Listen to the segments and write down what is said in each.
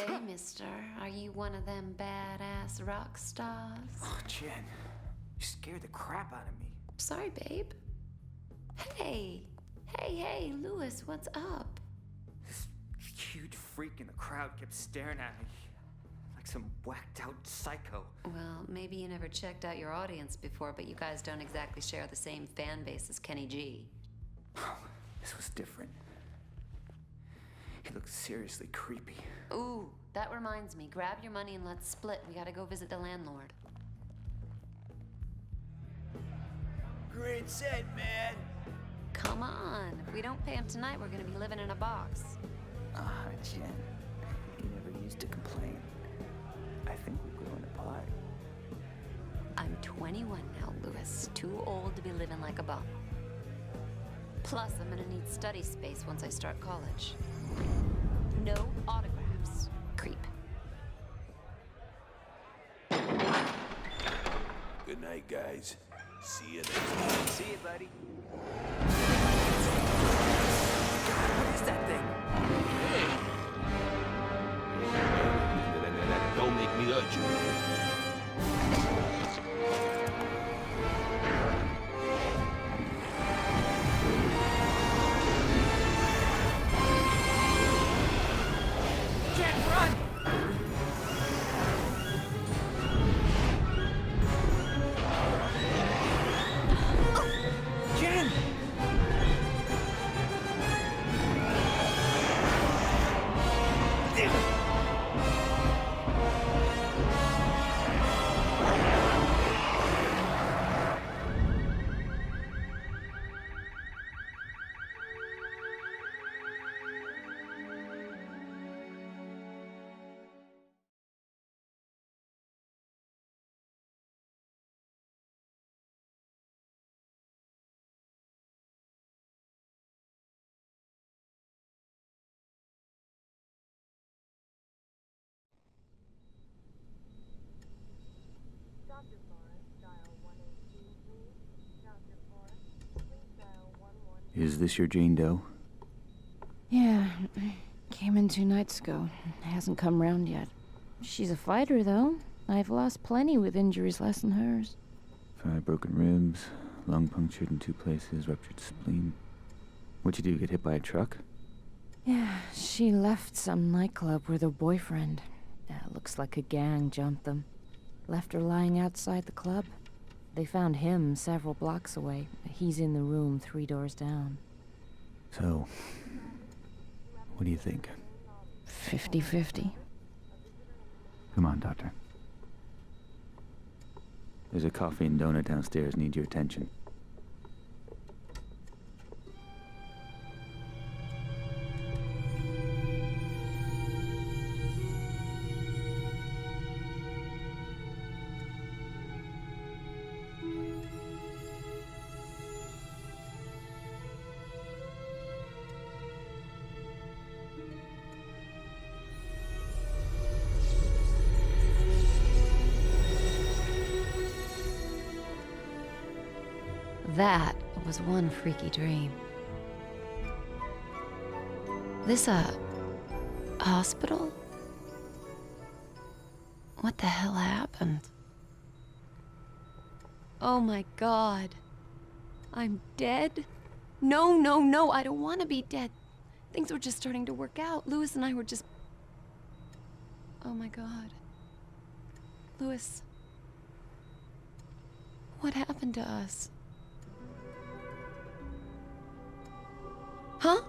Say, mister, are you one of them badass rock stars? Oh, Jen, you scared the crap out of me. Sorry, babe. Hey, Louis, what's up? This huge freak in the crowd kept staring at me like some whacked out psycho. Well, maybe you never checked out your audience before, but you guys don't exactly share the same fan base as Kenny G. This was different. He looked seriously creepy. Ooh, that reminds me. Grab your money and let's split. We gotta go visit the landlord. Great set, man. Come on. If we don't pay him tonight, we're gonna be living in a box. Ah, Jen, you never used to complain. I think we're growing apart. I'm 21 now, Louis. Too old to be living like a bum. Plus, I'm gonna need study space once I start college. No autographs. Creep. Good night, guys. See you next time. See you, buddy. What is that thing? Don't make me hurt you. Is this your Jane Doe? Yeah, came in 2 nights ago. Hasn't come round yet. She's a fighter, though. I've lost plenty with injuries less than hers. 5 broken ribs, lung punctured in 2 places, ruptured spleen. What'd you do, get hit by a truck? Yeah, she left some nightclub with her boyfriend. Looks like a gang jumped them. Left her lying outside the club. They found him several blocks away. He's in the room 3 doors down. So, what do you think? 50-50. Come on, Doctor. There's a coffee and donut downstairs. Need your attention. That was one freaky dream. This a hospital? What the hell happened? Oh my God. I'm dead? No, I don't want to be dead. Things were just starting to work out. Louis and I were just... Oh my God. Louis. What happened to us? Huh?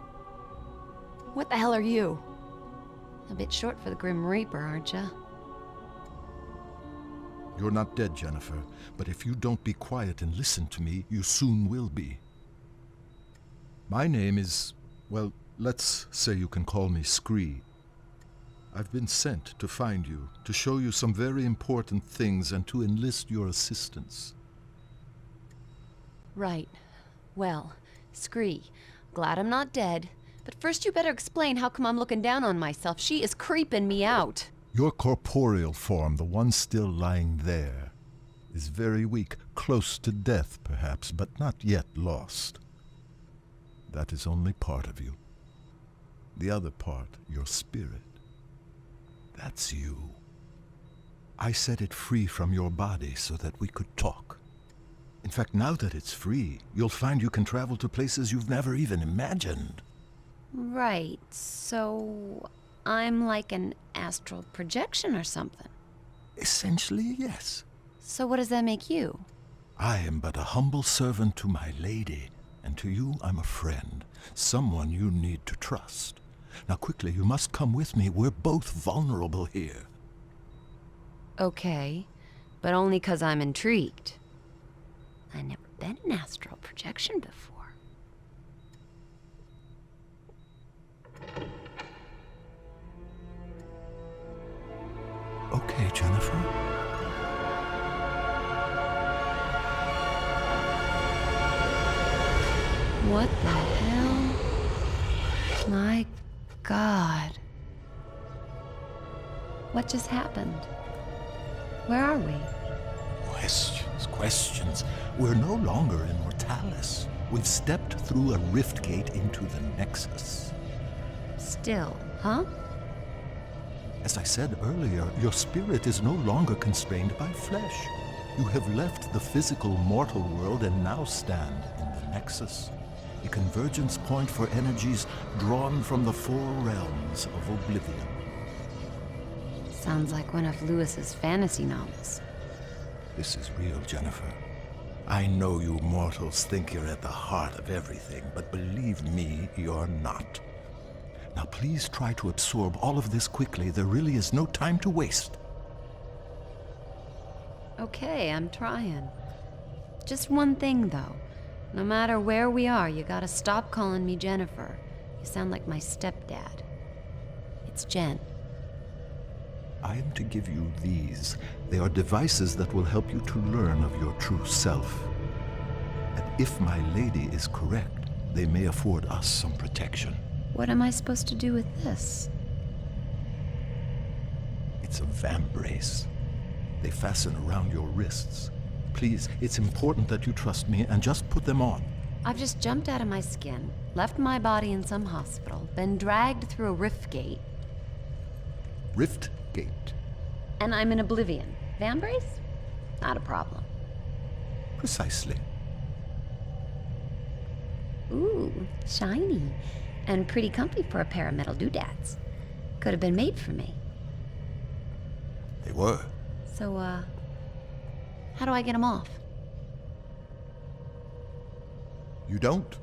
What the hell are you? A bit short for the Grim Reaper, aren't ya? You're not dead, Jennifer, but if you don't be quiet and listen to me, you soon will be. My name is, well, let's say you can call me Scree. I've been sent to find you, to show you some very important things and to enlist your assistance. Right. Well, Scree, glad I'm not dead. But first you better explain how come I'm looking down on myself. She is creeping me out. Your corporeal form, the one still lying there, is very weak, close to death perhaps, but not yet lost. That is only part of you. The other part, your spirit. That's you. I set it free from your body so that we could talk. In fact, now that it's free, you'll find you can travel to places you've never even imagined. Right, so I'm like an astral projection or something. Essentially, yes. So what does that make you? I am but a humble servant to my lady, and to you I'm a friend, someone you need to trust. Now quickly, you must come with me. We're both vulnerable here. Okay, but only 'cause I'm intrigued. I've never been an astral projection before. Okay, Jennifer. What the hell? My God. What just happened? Where are we? Questions. We're no longer in Mortalis. We've stepped through a rift gate into the nexus. Still, huh? As I said earlier, your spirit is no longer constrained by flesh. You have left the physical mortal world and now stand in the nexus, a convergence point for energies drawn from the four realms of oblivion. Sounds like one of Lewis's fantasy novels. This is real, Jennifer. I know you mortals think you're at the heart of everything, but believe me, you're not. Now please try to absorb all of this quickly. There really is no time to waste. Okay, I'm trying. Just one thing, though. No matter where we are, you gotta stop calling me Jennifer. You sound like my stepdad. It's Jen. I am to give you these. They are devices that will help you to learn of your true self. And if my lady is correct, they may afford us some protection. What am I supposed to do with this? It's a vambrace. They fasten around your wrists. Please, it's important that you trust me and just put them on. I've just jumped out of my skin, left my body in some hospital, been dragged through a rift gate, Rift Gate. and I'm in oblivion. Vambrace? Not a problem. Precisely. Ooh, shiny. And pretty comfy for a pair of metal doodads. Could have been made for me. They were. So, how do I get them off? You don't?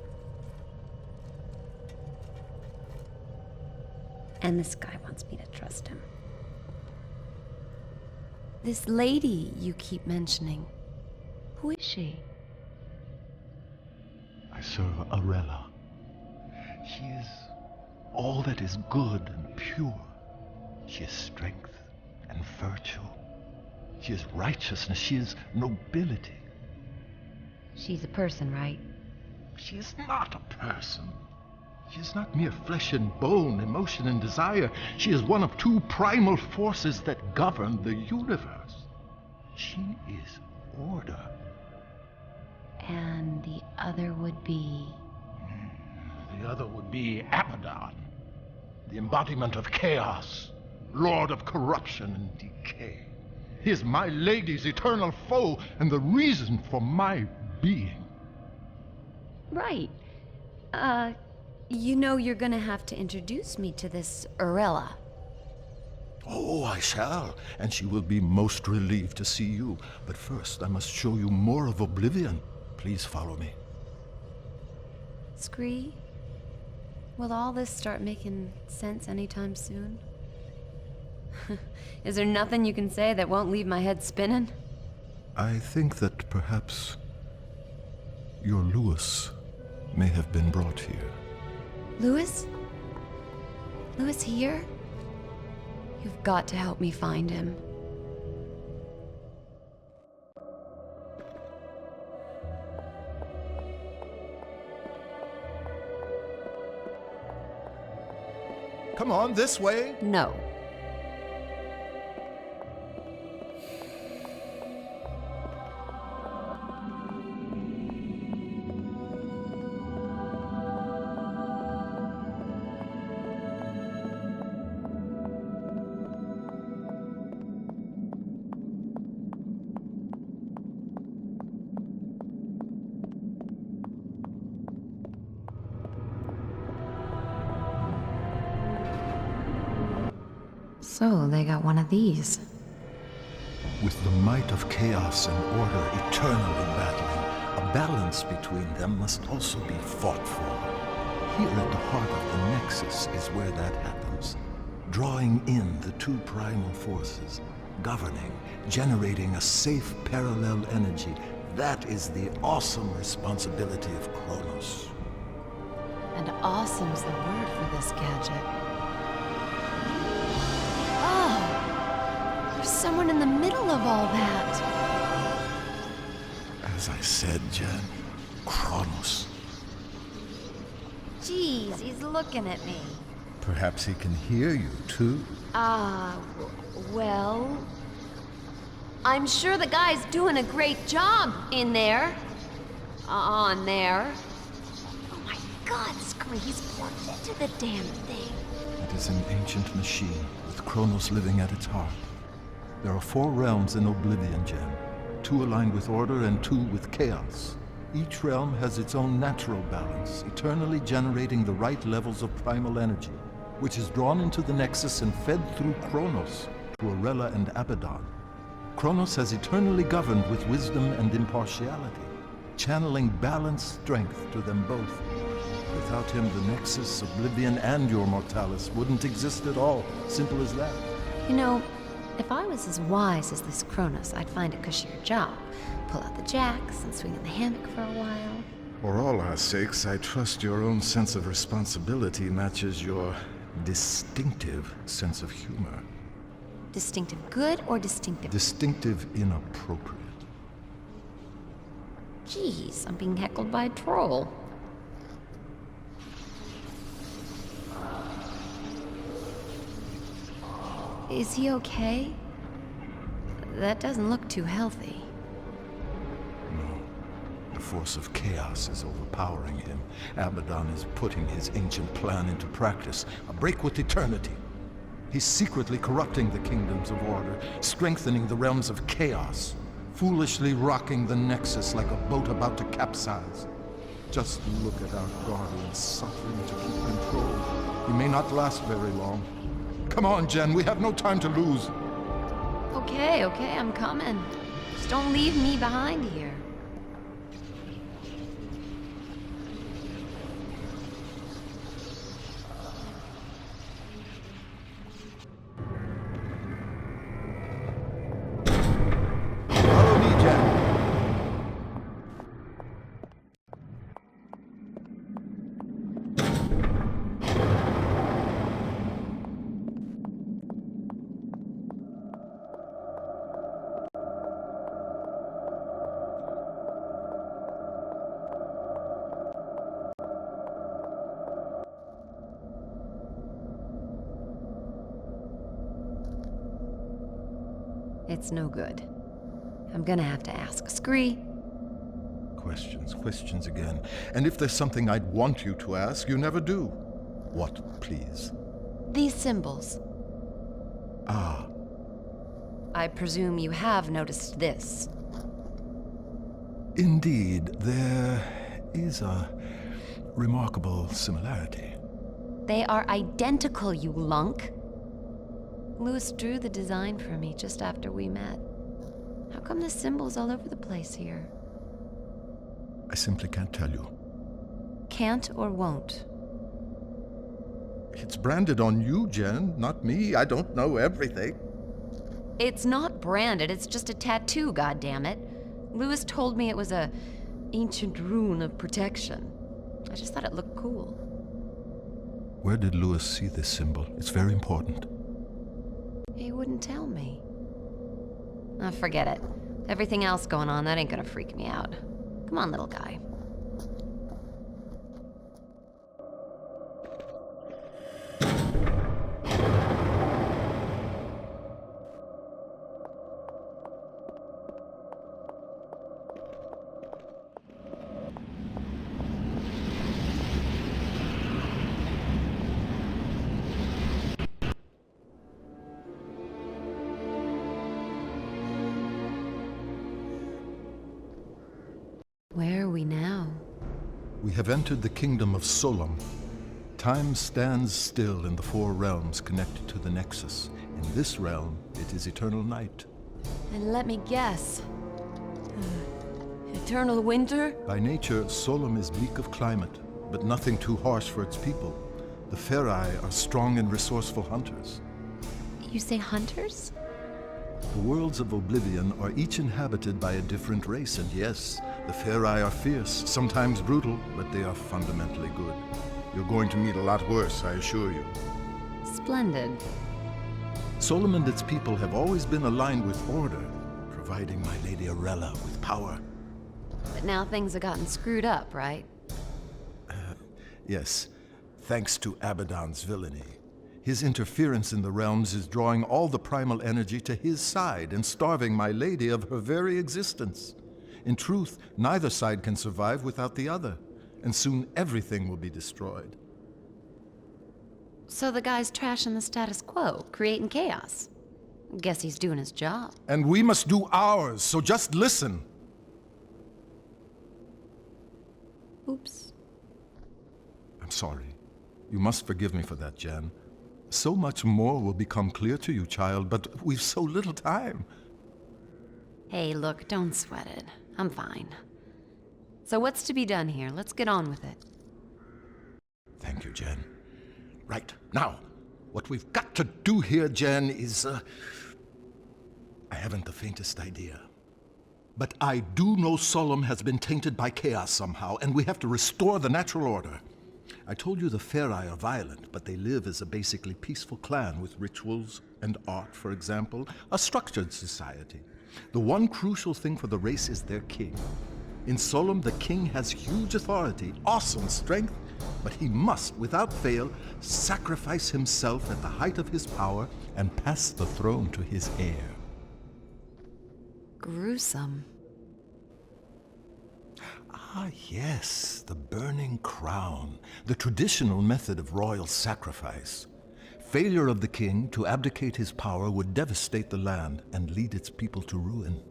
And this guy wants me to trust him. This lady you keep mentioning, who is she? I serve Arella. She is all that is good and pure. She is strength and virtue. She is righteousness. She is nobility. She's a person, right? She is not a person. She is not mere flesh and bone, emotion and desire. She is one of two primal forces that govern the universe. She is order. And the other would be... The other would be Abaddon, the embodiment of chaos, lord of corruption and decay. He is my lady's eternal foe and the reason for my being. Right. You know you're gonna have to introduce me to this Arella. Oh, I shall, and she will be most relieved to see you. But first, I must show you more of Oblivion. Please follow me. Scree, will all this start making sense anytime soon? Is there nothing you can say that won't leave my head spinning? I think that perhaps your Lewis may have been brought here. Lewis? Lewis here? You've got to help me find him. Come on, this way. No. So, they got one of these. With the might of chaos and order eternally battling, a balance between them must also be fought for. Here at the heart of the nexus is where that happens. Drawing in the two primal forces, governing, generating a safe parallel energy. That is the awesome responsibility of Kronos. And awesome's the word for this gadget. Oh! There's someone in the middle of all that. As I said, Jen, Kronos. Jeez, he's looking at me. Perhaps he can hear you, too. Well... I'm sure the guy's doing a great job in there. On there. Oh my god, Scree, he's plugged into the damn thing. It is an ancient machine, with Kronos living at its heart. There are 4 realms in Oblivion, Jen. 2 aligned with order and 2 with chaos. Each realm has its own natural balance, eternally generating the right levels of primal energy, which is drawn into the nexus and fed through Kronos to Arella and Abaddon. Kronos has eternally governed with wisdom and impartiality, channeling balanced strength to them both. Without him, the nexus, Oblivion, and your Mortalis wouldn't exist at all. Simple as that. You know, if I was as wise as this Kronos, I'd find a cushier job. Pull out the jacks and swing in the hammock for a while. For all our sakes, I trust your own sense of responsibility matches your distinctive sense of humor. Distinctive good or distinctive? Distinctive inappropriate. Jeez, I'm being heckled by a troll. Is he okay? That doesn't look too healthy. No. The force of chaos is overpowering him. Abaddon is putting his ancient plan into practice. A break with eternity. He's secretly corrupting the kingdoms of order, strengthening the realms of chaos, foolishly rocking the nexus like a boat about to capsize. Just look at our guardian suffering to keep control. He may not last very long. Come on, Jen, we have no time to lose. Okay, I'm coming. Just don't leave me behind here. Follow me, Jen. It's no good. I'm gonna have to ask Scree. Questions again. And if there's something I'd want you to ask, you never do. What, please? These symbols. Ah, I presume you have noticed this. indeed, there is a remarkable similarity. They are identical, you lunk. Louis drew the design for me just after we met. How come the symbols all over the place here? I simply can't tell you. Can't or won't? It's branded on you, Jen, not me. I don't know everything. It's not branded, it's just a tattoo, goddammit. Louis told me it was a ancient rune of protection. I just thought it looked cool. Where did Louis see this symbol? It's very important. He wouldn't tell me. Ah, forget it. Everything else going on, that ain't gonna freak me out. Come on, little guy. Where are we now? We have entered the kingdom of Solum. Time stands still in the four realms connected to the nexus. In this realm, it is eternal night. And let me guess. Eternal winter? By nature, Solum is bleak of climate, but nothing too harsh for its people. The Ferai are strong and resourceful hunters. You say hunters? The worlds of Oblivion are each inhabited by a different race, and yes, the Ferai are fierce, sometimes brutal, but they are fundamentally good. You're going to meet a lot worse, I assure you. Splendid. Solum and its people have always been aligned with order, providing my Lady Arella with power. But now things have gotten screwed up, right? Yes, thanks to Abaddon's villainy. His interference in the realms is drawing all the primal energy to his side and starving my lady of her very existence. In truth, neither side can survive without the other, and soon everything will be destroyed. So the guy's trashing the status quo, creating chaos. Guess he's doing his job. And we must do ours, so just listen. Oops. I'm sorry. You must forgive me for that, Jen. So much more will become clear to you, child, but we've so little time. Hey, look, don't sweat it. I'm fine. So what's to be done here? Let's get on with it. Thank you, Jen. Right, now, what we've got to do here, Jen, is, I haven't the faintest idea. But I do know Solum has been tainted by chaos somehow, and we have to restore the natural order. I told you the Ferai are violent, but they live as a basically peaceful clan with rituals and art, for example, a structured society. The one crucial thing for the race is their king. In Solum, the king has huge authority, awesome strength, but he must, without fail, sacrifice himself at the height of his power and pass the throne to his heir. Gruesome. Ah, yes, the burning crown, the traditional method of royal sacrifice. Failure of the king to abdicate his power would devastate the land and lead its people to ruin.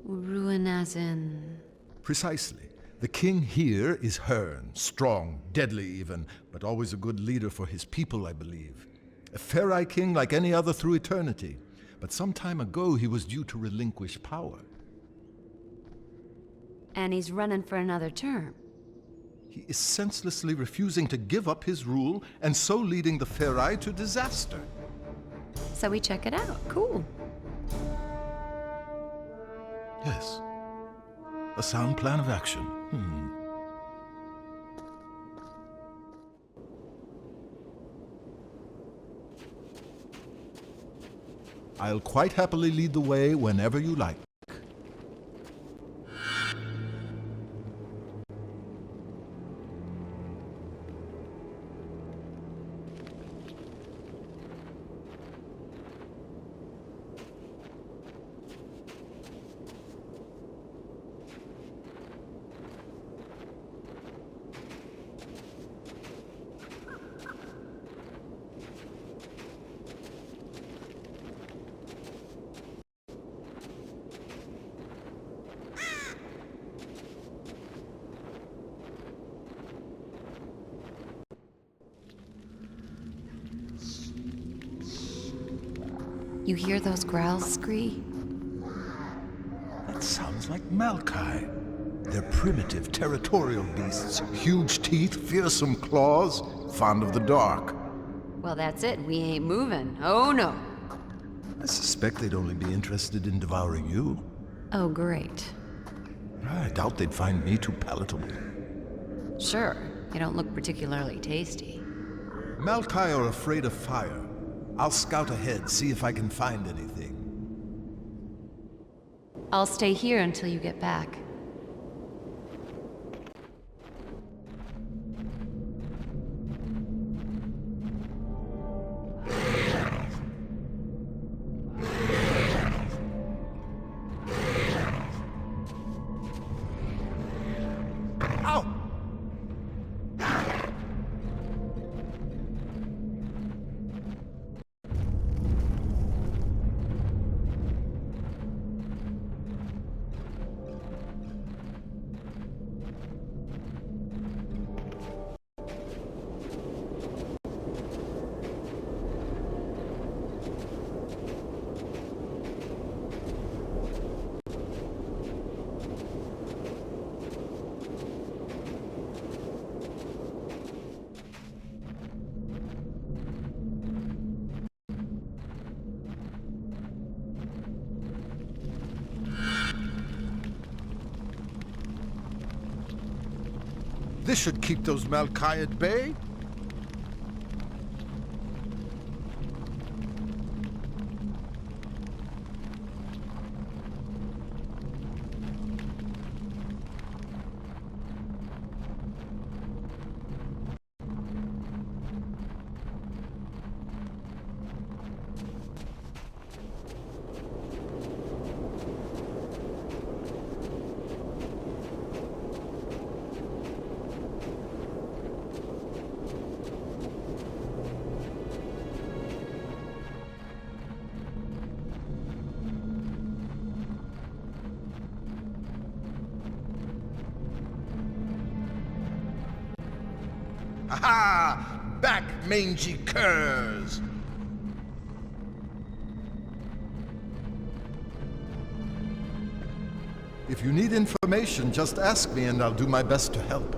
Ruin as in... Precisely. The king here is Hearn, strong, deadly even, but always a good leader for his people, I believe. A Ferai king like any other through eternity, but some time ago he was due to relinquish power. And he's running for another term. He is senselessly refusing to give up his rule, and so leading the Ferai to disaster. So we check it out. Cool. Yes. A sound plan of action. I'll quite happily lead the way whenever you like. You hear those growls, Scree? That sounds like Malkai. They're primitive, territorial beasts. Huge teeth, fearsome claws, fond of the dark. Well, that's it. We ain't moving. Oh, no. I suspect they'd only be interested in devouring you. Oh, great. I doubt they'd find me too palatable. Sure. You don't look particularly tasty. Malkai are afraid of fire. I'll scout ahead, see if I can find anything. I'll stay here until you get back. Ow! This should keep those Malkai at bay. Aha! Back, mangy curs! If you need information, just ask me and I'll do my best to help.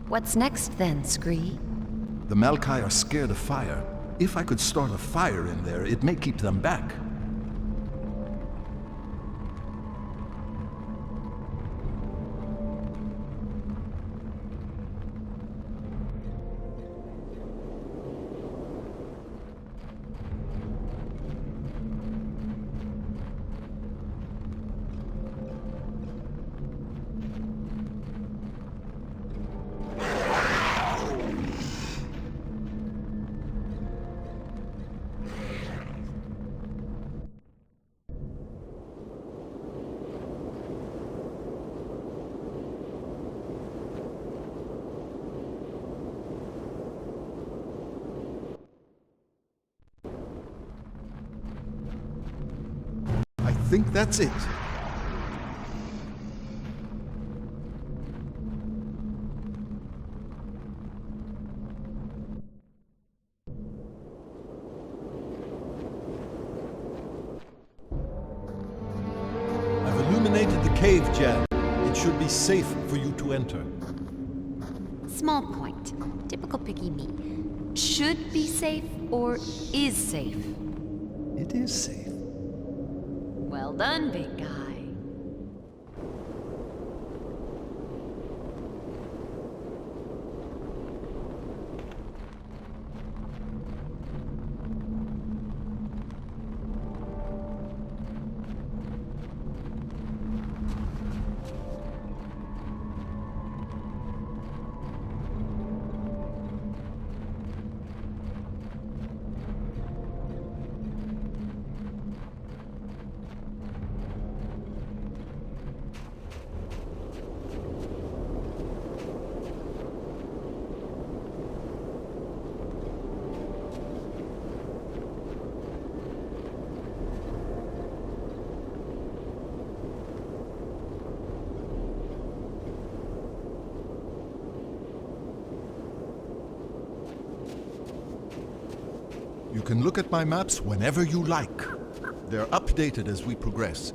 What's next then, Scree? The Malkai are scared of fire. If I could start a fire in there, it may keep them back. I think that's it. I've illuminated the cave, Jan. It should be safe for you to enter. Small point. Typical picky me. Should be safe or is safe? It is safe. Well done, big guy. You can look at my maps whenever you like. They're updated as we progress.